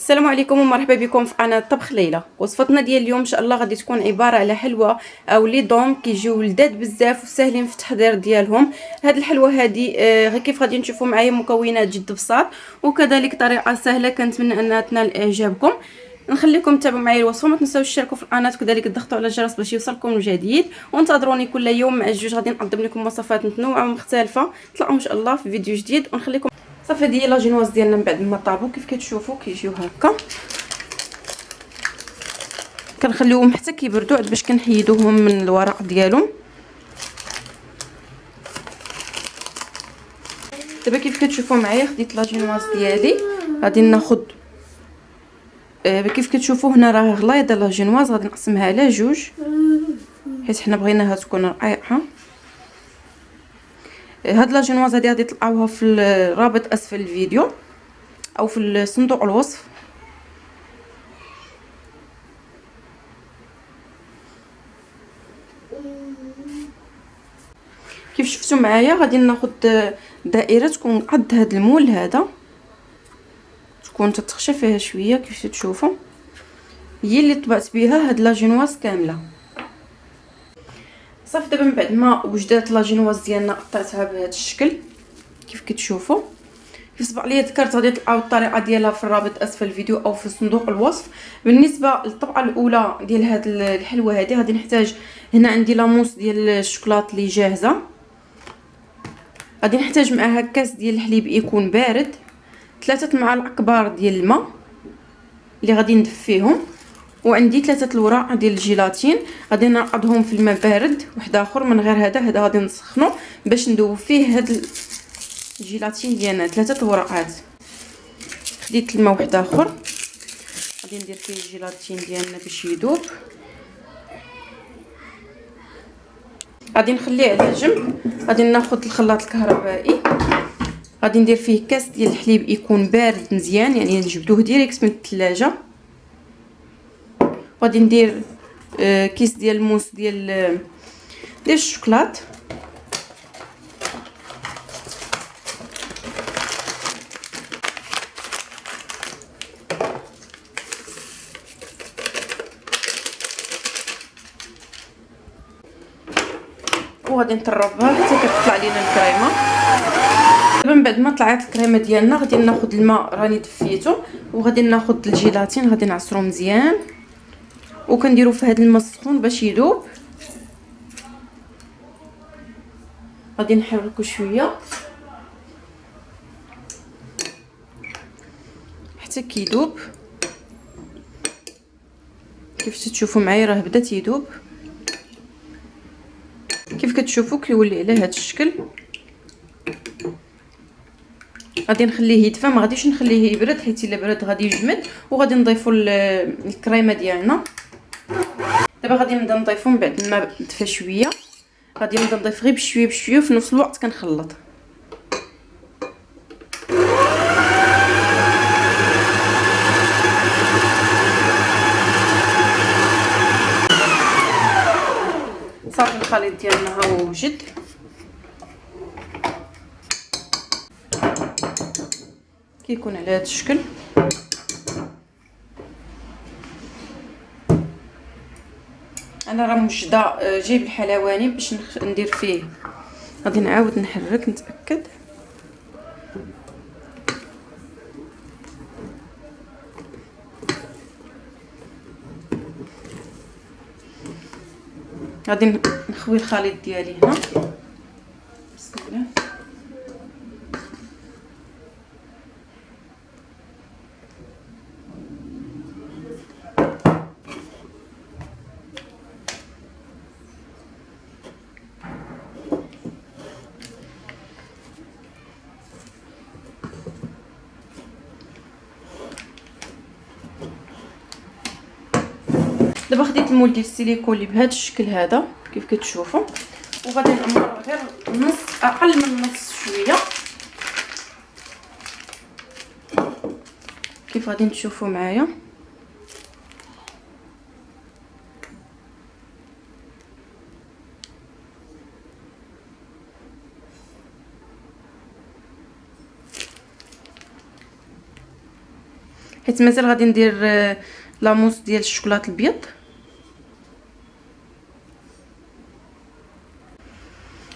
السلام عليكم ومرحبا بكم في قناه طبخ ليلى. وصفتنا ديال اليوم ان شاء الله غادي تكون عباره على حلوه او لي دوم كيجيو لذاذ بزاف وسهلين في التحضير ديالهم. هاد الحلوه هادي غير كيف غادي نشوفوا معايا مكونات جد بساط وكذلك طريقه سهله، كنتمنى انها تنال اعجابكم. نخليكم تتابعوا معايا الوصفه، ما تنساوش تشتركوا في القناه وكذلك تضغطوا على الجرس باش يوصلكم الجديد، وانتظروني كل يوم مع الجوج غادي نقدم لكم وصفات متنوعه ومختلفه. نطلعوا ان شاء الله في فيديو جديد ونخليكم صافي. هذه لا جينواز ديالنا من بعد ما طابوا كيف كتشوفوا كيجيو هكا، كنخليوهم حتى كيبردوا باش كنحيدوهم من الورق ديالهم. دابا كيف كتشوفوا معايا خديت لا جينواز ديالي، غادي ناخذ كيف كتشوفوا هنا راه غليظه لا جينواز، غادي نقسمها على جوج حيت حنا بغيناها تكون رقيقه. هاد لا جينواز هادي غادي تلقاوها في الرابط اسفل الفيديو او في صندوق الوصف. كيف شفتوا معايا غادي ناخذ دائره تكون قد هاد المول هذا، تكون تتخشى فيها شويه كيف تشوفوا، هي اللي طبعت بها هاد لا جينواز كامله. صافي دابا من بعد ما وجدات لا جينواز ديالنا قطعتها بهذا الشكل كيف كتشوفوا. كيف سبق لي ذكرت غادي تلقاو الطريقه ديالها في الرابط اسفل الفيديو او في صندوق الوصف. بالنسبه للطبقه الاولى ديال هاد الحلوه هذه غادي نحتاج، هنا عندي لاموس ديال الشوكولاط اللي جاهزه، غادي نحتاج معها كاس ديال الحليب يكون بارد، 3 معالق كبار ديال الماء اللي غادي ندفيهم، وعندي 3 الوراق ديال الجيلاتين غادي نرقدهم في الماء بارد. واحد اخر من غير هذا غادي نسخنو باش ندوب فيه هاد الجيلاتين ديالنا. 3 الوراقات. خديت الماء واحد اخر غادي ندير فيه الجيلاتين ديالنا باش يذوب، غادي نخليه على جنب. غادي ناخذ الخلاط الكهربائي، غادي ندير فيه كاس ديال الحليب يكون بارد مزيان، يعني جبدوه ديريكت من الثلاجه. غادي ندير كيس ديال الموس ديال الشوكولات، وغادي نطربها حتى كتطلع لينا الكريمه. دابا من بعد ما طلعت الكريمه ديالنا غادي ناخذ الماء راني دفيته، وغادي ناخذ الجيلاتين غادي نعصرو مزيان وكنديرو في هذا الماء السخون باش يذوب. غادي نحركو شويه حتى كيذوب. كيف تشوفوا معايا راه بدا تيذوب، كيف كتشوفوا كيولي على هذا الشكل. غادي نخليه يدفى، ما غاديش نخليه يبرد حيت الا برد غادي يجمد. وغادي نضيفوا الكريمه ديالنا. دابا غادي نبدا نضيفو من بعد ما دفى شويه، غادي نبدا نضيف غير بشويه بشويه وفي نفس الوقت كنخلط. صافي الخليط ديالنا ها هو وجد. كيكون على هذا الشكل. انا راه موجده جايب الحلواني باش ندير فيه. غادي نعاود نحرك نتاكد. غادي نخوي الخليط ديالي هنا. بسم الله. دابا خديت المول ديال السيليكون اللي بهذا الشكل هذا كيف كتشوفوا، وغادي نعمر غير نص، اقل من نص شويه كيف غادي تشوفوا معايا. حيت مازال غادي ندير لاموس ديال الشوكولاط الابيض.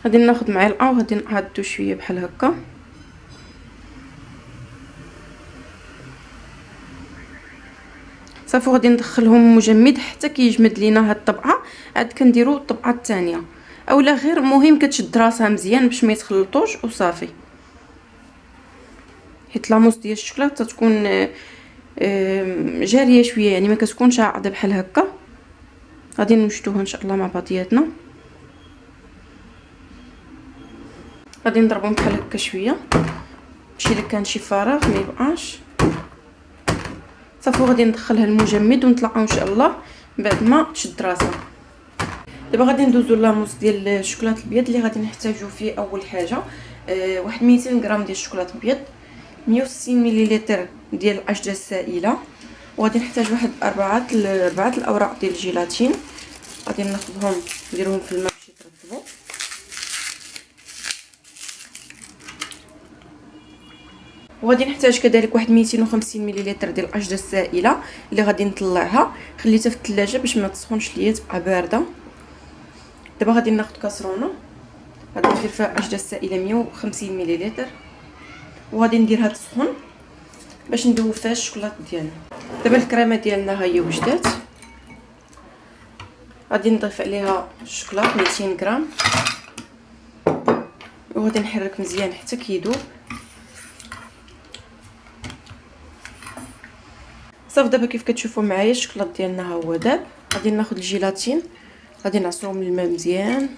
غادي ناخذ معلقه وغادي نعضو شويه بحال هكا. صافي غادي ندخلهم مجمد حتى كيجمد لينا هاد الطبقه. عاد كنديروا الطبقه الثانيه اولا غير مهم كتشد راسها مزيان باش ما يتخلطوش وصافي. حيت لاموس ديال الشوكولاته تكون جاريه شويه، يعني ما كتكونش عاقده بحال هكا. غادي نوجدوها ان شاء الله مع بعضياتنا. غادي نضربهم بحال هكا شويه باش الا كان شي فراغ ما يبقاش. صافي غادي ندخلها المجمد ونطلعوا ان شاء الله بعد ما تشد راسها. دابا غادي ندوزو لاموس ديال الشوكولاط الابيض اللي غادي نحتاجو فيه. اول حاجه واحد 200 غرام ديال الشوكولاط الابيض، 160 مليلتر ديال العجده السائله، وغادي نحتاج واحد اربعه الاوراق ديال الجيلاتين. غادي ناخذهم نديرهم في الماء باش يترطبوا. وغادي نحتاج كذلك واحد 250 مليلتر ديال العجده السائله اللي غادي نطلعها، خليتها في الثلاجه باش ما تسخنش ليا تبقى بارده. دابا غادي ناخذ كاسرونه، غادي ندير فيها العجده السائله 150 مليلتر، وغادي نديرها تسخن باش ندوب فيها الشوكولاط ديالنا. دابا الكريمه ديالنا ها هي وجدات. غادي نضيف عليها الشوكولاط 200 غرام وغادي نحرك مزيان حتى كيذوب. صافي دابا كيف كتشوفوا معايا الشوكولاط ديالنا ها هو داب. غادي ناخذ الجيلاتين، غادي نعصرهم بالماء مزيان.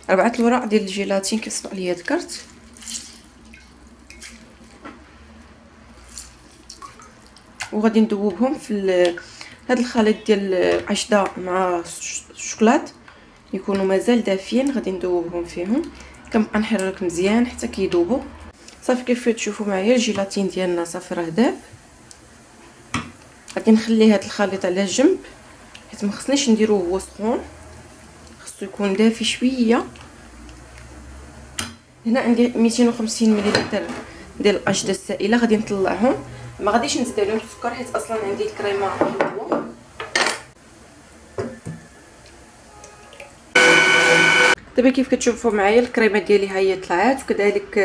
4 الوراق ديال الجيلاتين كيف سبق ليا ذكرت. وغادي ندوبهم في هذا الخليط ديال العجده مع الشوكولاط، يكونوا مازال دافيين. غادي ندوبهم فيهم، كنبقى نحرك مزيان حتى كيذوبوا. صافي كيف تشوفوا معايا الجيلاتين ديالنا صافي راه داب. غادي نخلي هذا الخليط على جنب حيت ما خصنيش نديروه هو سخون، خصو يكون دافي شويه. هنا عندي 250 مليلتر ديال العجده السائله، غادي نطلعهم. ما غاديش نزيد عليهم السكر حيت اصلا عندي الكريمه حلوه. دابا كيف كتشوفوا معايا الكريمه ديالي ها هي طلعات، وكذلك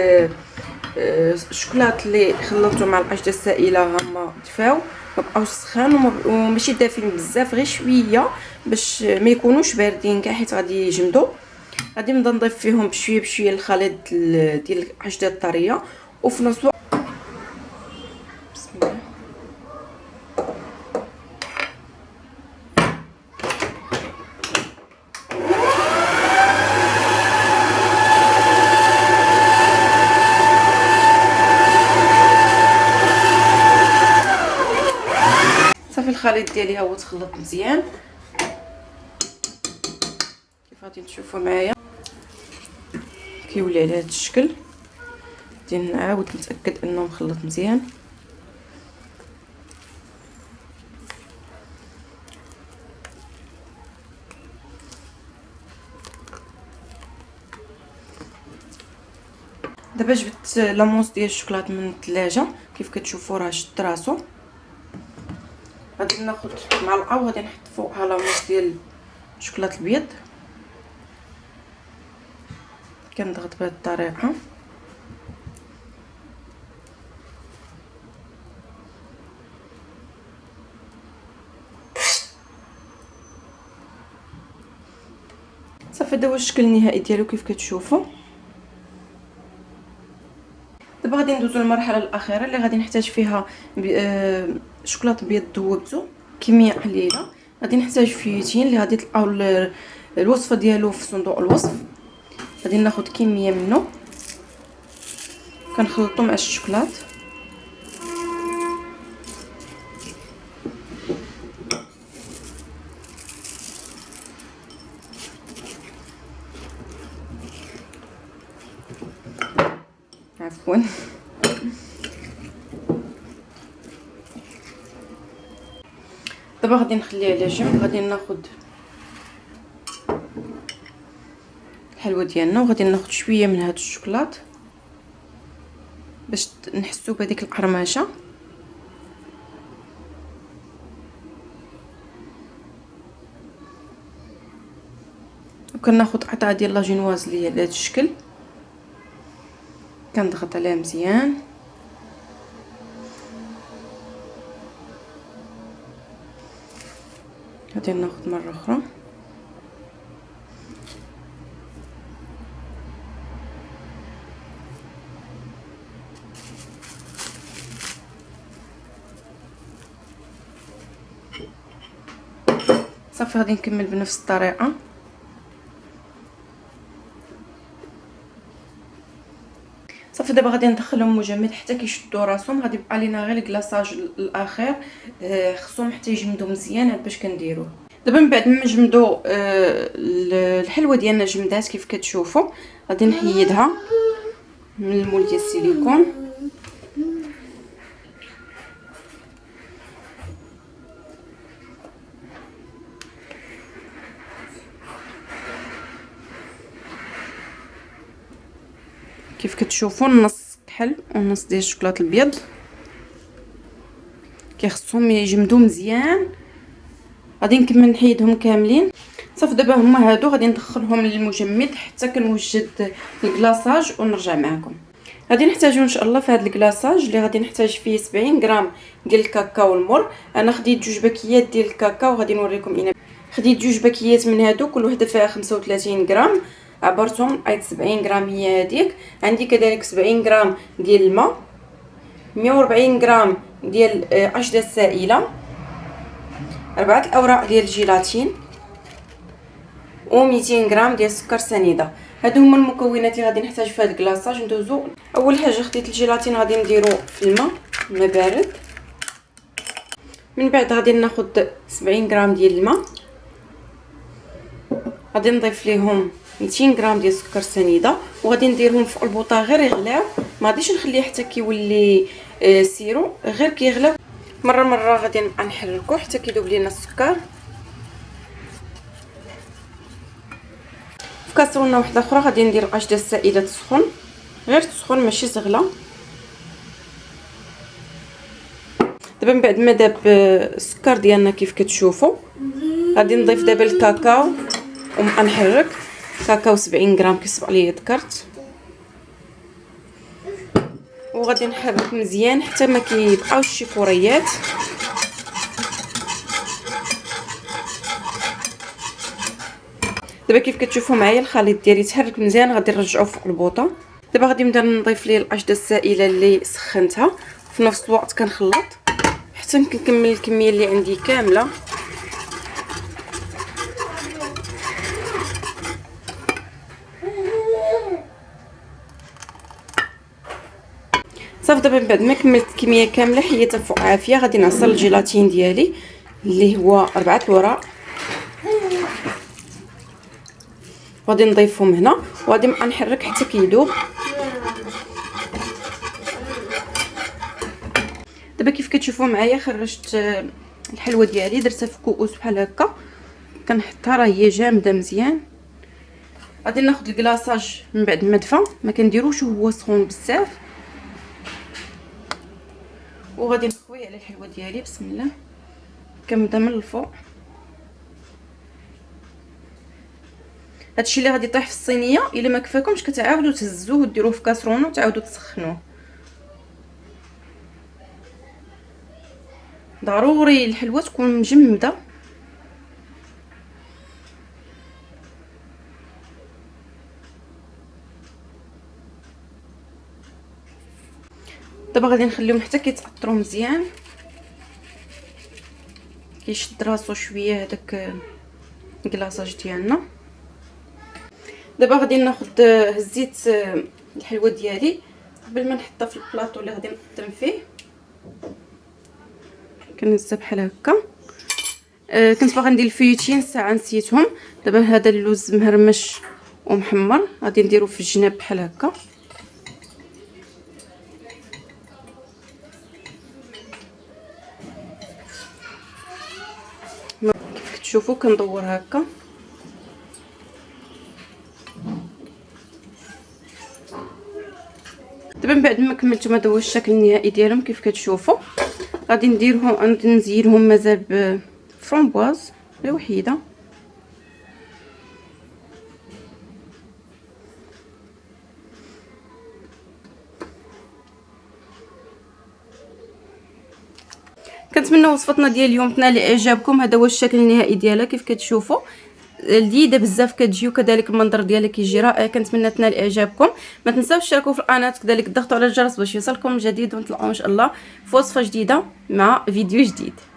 الشوكولاط اللي خلطته مع العجده السائله هما دفاو، ما بقاوش سخان وماشي دافين بزاف، غير شويه باش ما يكونوش باردين كاع حيت غادي يجمدوا. غادي نبدا نضيف فيهم بشويه بشويه الخليط ديال العجده الطريه، وفي نفس الوقت بسم الله صافي الخليط ديالي ها هو تخلط مزيان كيف غادي تشوفوا معايا كيولي على هذا الشكل. غادي نعاود نتاكد انه مخلط مزيان. دابا جبت لاموس ديال الشوكولاط من الثلاجه كيف كتشوفوا راه شد راسو. غادي ناخذ معلقه وغادي نحط فوقها لاموس ديال الشوكولاط الابيض. كنضغط بهذه الطريقه. صافي هذا هو الشكل النهائي ديالو كيف كتشوفوا. دابا غادي ندوزو للمرحله الاخيره اللي غادي نحتاج فيها شوكولاط ابيض ذوبته كميه قليله. غادي نحتاج فيتين اللي غادي تلقاو الوصفه ديالو في صندوق الوصف. غادي ناخذ كميه منه كنخلطو مع الشوكولاط. عفوا دابا غادي نخليه على جنب. غادي ناخذ الحلوه ديالنا وغادي ناخذ شويه من هذا الشوكولاط باش نحسو بهذيك القرمشه. وكناخد قطعه ديال لاجينواز اللي هي بهذا الشكل، كنضغط عليها مزيان. غادي ناخد مره اخرى. صافي غادي نكمل بنفس الطريقه. صافي دابا غادي ندخلهم مجمد حتى كيشدوا راسهم. غادي يبقى لينا غير الكلاصاج الاخير، خصهم حتى يجمدوا مزيان هاد باش كنديروه. دابا من بعد ما جمدوا الحلوه ديالنا جمدات كيف كتشوفوا، غادي نحيدها من المول ديال السيليكون. كيف كتشوفوا النص كحل والنص ديال الشوكولاط الابيض كيخصهم يجمدوا مزيان. غادي نكمل نحيدهم كاملين. صافي دابا هما هادو غادي ندخلهم للمجمد حتى كنوجد الكلاصاج ونرجع معكم. غادي نحتاجو ان شاء الله في هذا الكلاصاج اللي غادي نحتاج فيه 70 غرام ديال الكاكاو المر. انا خديت 2 باكيات ديال الكاكاو، غادي نوريكم. انا خديت 2 باكيات من هادو، كل وحده فيها 35 غرام، عبرتهم ايت 70 غرام هي هذيك. عندي كذلك 70 غرام ديال الماء، 140 غرام ديال عشده سائله، 4 الاوراق ديال الجيلاتين، و 200 غرام ديال السكر سنيده. هادو هما المكونات اللي غادي نحتاج في هذا الكلاصاج. ندوزو اول حاجه خديت الجيلاتين، غادي نديرو في الماء بارد. من بعد غادي ناخد 70 غرام ديال الماء، غادي نضيف ليهم 200 غرام ديال السكر سنيده، وغادي نديرهم في البوطه غير يغلاو. ما غاديش نخليه حتى كيولي سيرو، غير كيغلاو مره غادي نبقى نحركو حتى كيذوب لينا السكر. في كاسرونه واحده اخرى غادي ندير العجده السائله تسخن، غير تسخن ماشي تغلى. دابا من بعد ما داب السكر ديالنا كيف كتشوفوا، غادي نضيف دابا الكاكاو ونبقى نحرك. كاكاو 70 غرام كيسبق لي ذكرت، وغادي نحرك مزيان حتى ما كيبقاوش شي كوريات. دابا كيف كتشوفوا معايا الخليط ديالي تحرك مزيان، غادي نرجعوه فوق البوطه. دابا غادي نبدا نضيف ليه العجده السائله اللي سخنتها، في نفس الوقت كنخلط حتى نكمل الكميه اللي عندي كامله. صافي دابا من بعد ما كملت الكميه كامله حيدتها فوق عافيه، غادي نعصر الجيلاتين ديالي اللي هو 4 الوراق، غادي نضيفهم هنا وغادي نبقى نحرك حتى كيذوب. دابا كيف كتشوفوا معايا خرجت الحلوه ديالي، درتها في كؤوس بحال هكا، كنحطها راه هي جامده مزيان. غادي ناخذ الكلاصاج من بعد ما دفى، ما كنديروش وهو سخون بزاف، وغادي نخوي على الحلوه ديالي. بسم الله، كنبدا من الفوق. هادشي اللي غادي يطيح في الصينيه الا ما كفاكمش كتعاودوا تهزوه وديروه في كاسرونه وتعاودوا تسخنوه. ضروري الحلوه تكون مجمده. دابا غادي نخليهم حتى كيتعطروا مزيان، كيشد راسو شويه هذاك الكلاصاج ديالنا. دابا غادي ناخذ هزيت الحلوه ديالي قبل ما نحطها في البلاطو اللي غادي نقدم فيه. كنهزها بحال هكا. كنت باغا ندير الفيوتين ساعه نسيتهم. دابا هذا اللوز مهرمش ومحمر غادي نديرو في الجناب بحال هكا. كيف كتشوفوا كندور هكا. دابا من بعد ما كملت هذا هو الشكل النهائي ديالهم كيف كتشوفوا. غادي نديرهم، غادي نزينهم مازال بفرامبواز غير وحيده. كنتمنى وصفتنا ديال اليوم تنال اعجابكم. هذا هو الشكل النهائي ديالها كيف كتشوفوا، لذيذه بزاف كتجي، وكذلك المنظر ديالها كيجي رائع. كنتمنى تنال اعجابكم. ما تنساوش تشتركوا في القناه، كذلك تضغطوا على الجرس باش يوصلكم جديد، ونتلاقاو ان شاء الله في وصفه جديده مع فيديو جديد.